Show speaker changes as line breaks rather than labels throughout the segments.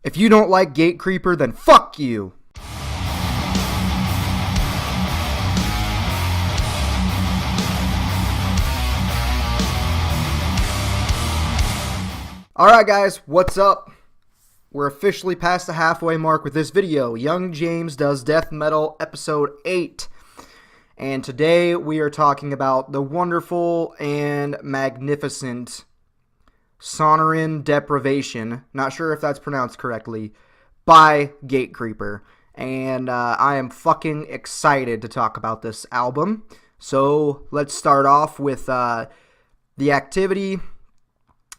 If you don't like Gate Creeper, then fuck you. Alright guys, what's up? We're officially past the halfway mark with this video. Young James Does Death Metal Episode 8. And today we are talking about the wonderful and magnificent Sonoran Depravation, not sure if that's pronounced correctly, by Gate Creeper. And I am fucking excited to talk about this album. So let's start off with the activity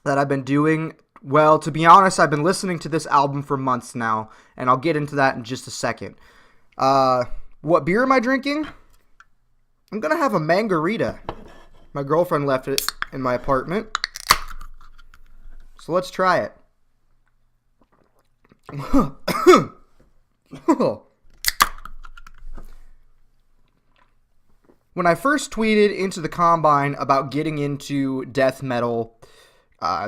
that I've been doing. Well, to be honest, I've been listening to this album for months now, and I'll get into that in just a second. What beer am I drinking? I'm gonna have a margarita. My girlfriend left it in my apartment, so let's try it. When I first tweeted into the Combine about getting into death metal,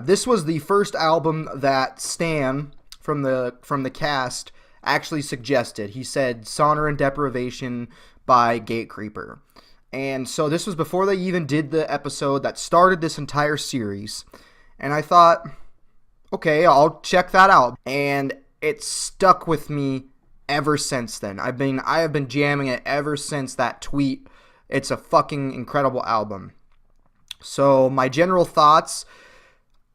this was the first album that Stan from the cast actually suggested. He said Sonoran Depravation by Gate Creeper. And so this was before they even did the episode that started this entire series. And I thought, okay, I'll check that out. And it stuck with me ever since then. I have been jamming it ever since that tweet. It's a fucking incredible album. So my general thoughts,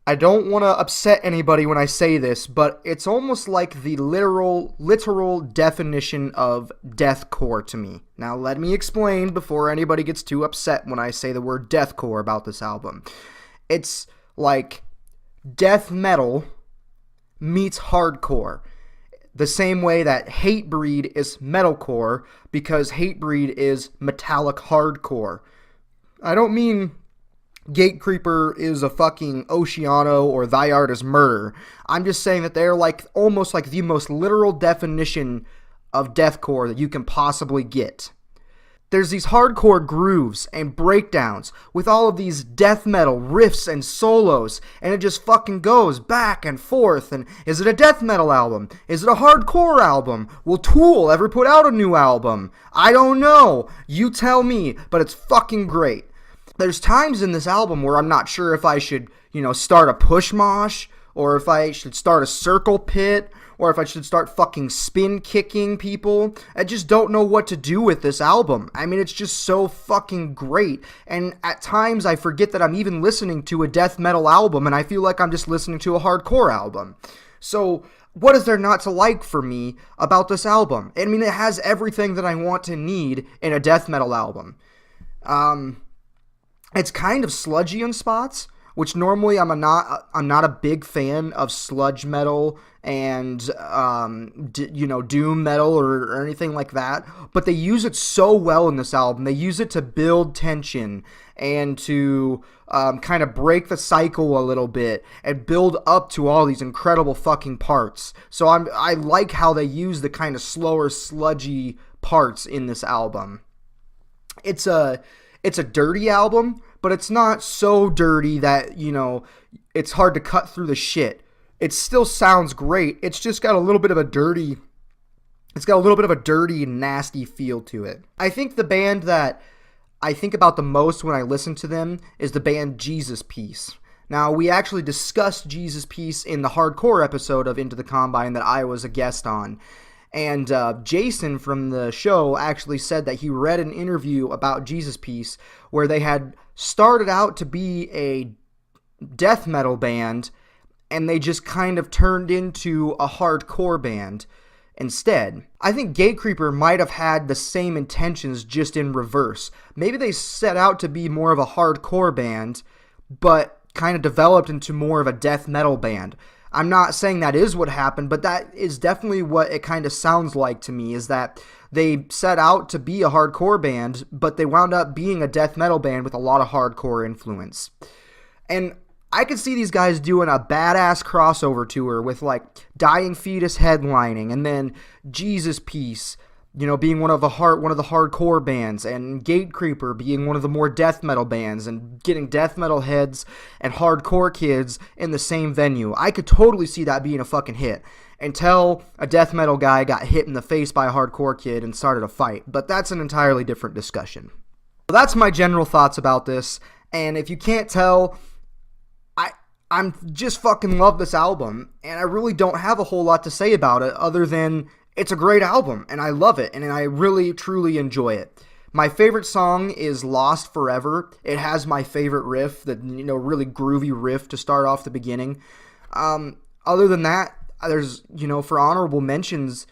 I don't want to upset anybody when I say this, but it's almost like the literal definition of deathcore to me. Now, let me explain before anybody gets too upset when I say the word deathcore about this album. It's like death metal meets hardcore. The same way that Hatebreed is metalcore because Hatebreed is metallic hardcore. I don't mean Gate Creeper is a fucking Oceano or Thy Art is Murder. I'm just saying that they're like almost like the most literal definition of deathcore that you can possibly get. There's these hardcore grooves and breakdowns with all of these death metal riffs and solos, and it just fucking goes back and forth. And is it a death metal album? Is it a hardcore album? Will Tool ever put out a new album? I don't know. You tell me, but it's fucking great. There's times in this album where I'm not sure if I should, start a push mosh, or if I should start a circle pit, or if I should start fucking spin kicking people. I just don't know what to do with this album. I mean, it's just so fucking great. And at times I forget that I'm even listening to a death metal album, and I feel like I'm just listening to a hardcore album. So what is there not to like for me about this album? I mean, it has everything that I want to need in a death metal album. It's kind of sludgy in spots, which normally I'm not a big fan of sludge metal and doom metal or anything like that. But they use it so well in this album. They use it to build tension and to kind of break the cycle a little bit and build up to all these incredible fucking parts. So I like how they use the kind of slower, sludgy parts in this album. It's a dirty album, but it's not so dirty that, it's hard to cut through the shit. It still sounds great. It's just got a little bit of a dirty, nasty feel to it. I think the band that I think about the most when I listen to them is the band Jesus Piece. Now, we actually discussed Jesus Piece in the hardcore episode of Into the Combine that I was a guest on. And Jason from the show actually said that he read an interview about Jesus Piece where they had started out to be a death metal band and they just kind of turned into a hardcore band instead. I think Gate Creeper might have had the same intentions, just in reverse. Maybe they set out to be more of a hardcore band, but kind of developed into more of a death metal band. I'm not saying that is what happened, but that is definitely what it kind of sounds like to me, is that they set out to be a hardcore band, but they wound up being a death metal band with a lot of hardcore influence. And I could see these guys doing a badass crossover tour with like Dying Fetus headlining and then Jesus Piece, being one of the hardcore bands, and Gate Creeper being one of the more death metal bands, and getting death metal heads and hardcore kids in the same venue. I could totally see that being a fucking hit. until a death metal guy got hit in the face by a hardcore kid and started a fight. But that's an entirely different discussion. So that's my general thoughts about this. And if you can't tell, I'm just fucking love this album. And I really don't have a whole lot to say about it other than it's a great album. And I love it. And I really, truly enjoy it. My favorite song is Lost Forever. It has my favorite riff, the really groovy riff to start off the beginning. Other than that, there's, for honorable mentions,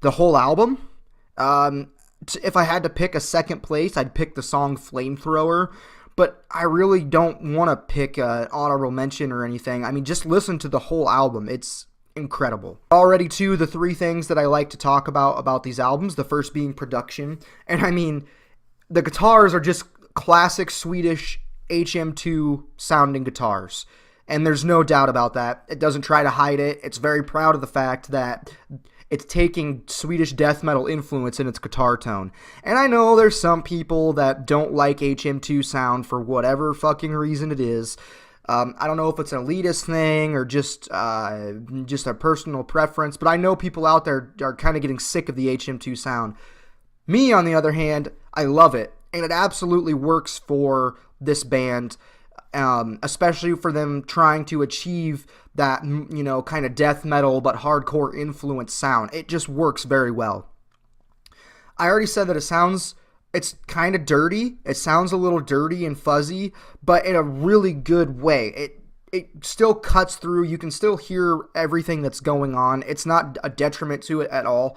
the whole album. If I had to pick a second place, I'd pick the song Flamethrower. But I really don't want to pick an honorable mention or anything. I mean, just listen to the whole album. It's incredible. Already to the three things that I like to talk about these albums. The first being production. And I mean, the guitars are just classic Swedish HM2 sounding guitars. And there's no doubt about that. It doesn't try to hide it. It's very proud of the fact that it's taking Swedish death metal influence in its guitar tone. And I know there's some people that don't like HM2 sound for whatever fucking reason it is. I don't know if it's an elitist thing or just a personal preference, but I know people out there are kind of getting sick of the HM2 sound. Me, on the other hand, I love it, and it absolutely works for this band, especially for them trying to achieve that, kind of death metal but hardcore influence sound. It just works very well. I already said that it's kind of dirty. It sounds a little dirty and fuzzy, but in a really good way. It still cuts through. You can still hear everything that's going on. It's not a detriment to it at all.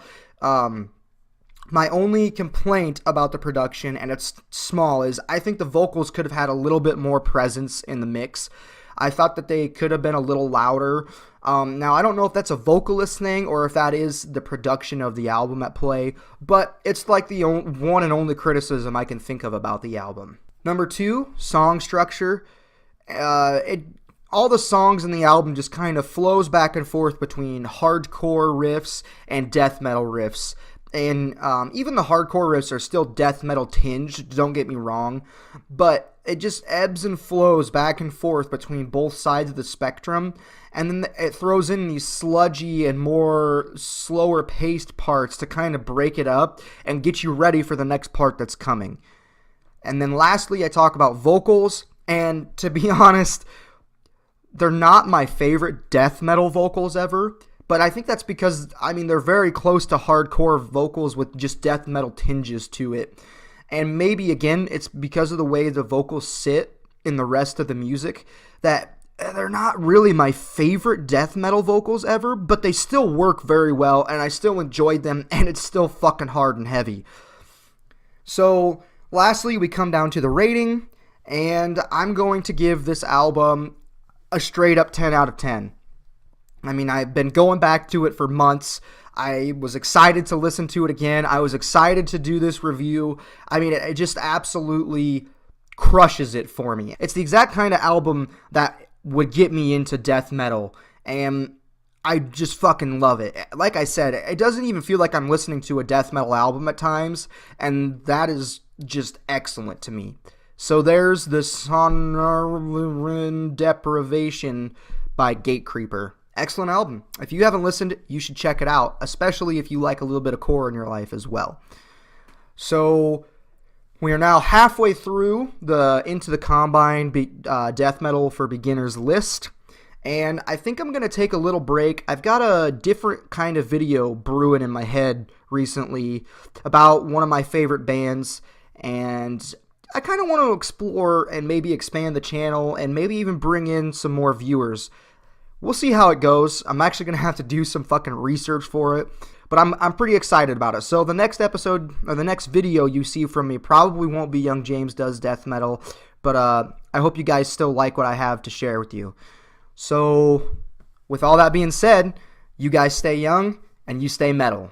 My only complaint about the production, and it's small, is I think the vocals could have had a little bit more presence in the mix. I thought that they could have been a little louder. Now, I don't know if that's a vocalist thing or if that is the production of the album at play, but it's like the one and only criticism I can think of about the album. Number 2, song structure. All the songs in the album just kind of flows back and forth between hardcore riffs and death metal riffs. And even the hardcore riffs are still death metal tinged, don't get me wrong, but it just ebbs and flows back and forth between both sides of the spectrum, and then it throws in these sludgy and more slower paced parts to kind of break it up and get you ready for the next part that's coming. And then lastly, I talk about vocals, and to be honest, they're not my favorite death metal vocals ever. But I think that's because, they're very close to hardcore vocals with just death metal tinges to it. And maybe, again, it's because of the way the vocals sit in the rest of the music that they're not really my favorite death metal vocals ever, but they still work very well, and I still enjoyed them, and it's still fucking hard and heavy. So, lastly, we come down to the rating, and I'm going to give this album a straight up 10 out of 10. I've been going back to it for months. I was excited to listen to it again. I was excited to do this review. It just absolutely crushes it for me. It's the exact kind of album that would get me into death metal, and I just fucking love it. Like I said, it doesn't even feel like I'm listening to a death metal album at times, and that is just excellent to me. So there's the Sonoran Depravation by Gatecreeper. Excellent album. If you haven't listened, you should check it out, especially if you like a little bit of core in your life as well. So we are now halfway through the Into the Combine Death Metal for Beginners list, and I think I'm going to take a little break. I've got a different kind of video brewing in my head recently about one of my favorite bands, and I kind of want to explore and maybe expand the channel and maybe even bring in some more viewers. We'll see how it goes. I'm actually going to have to do some fucking research for it, but I'm pretty excited about it. So the next episode, or the next video you see from me probably won't be Young James Does Death Metal, but I hope you guys still like what I have to share with you. So with all that being said, you guys stay young and you stay metal.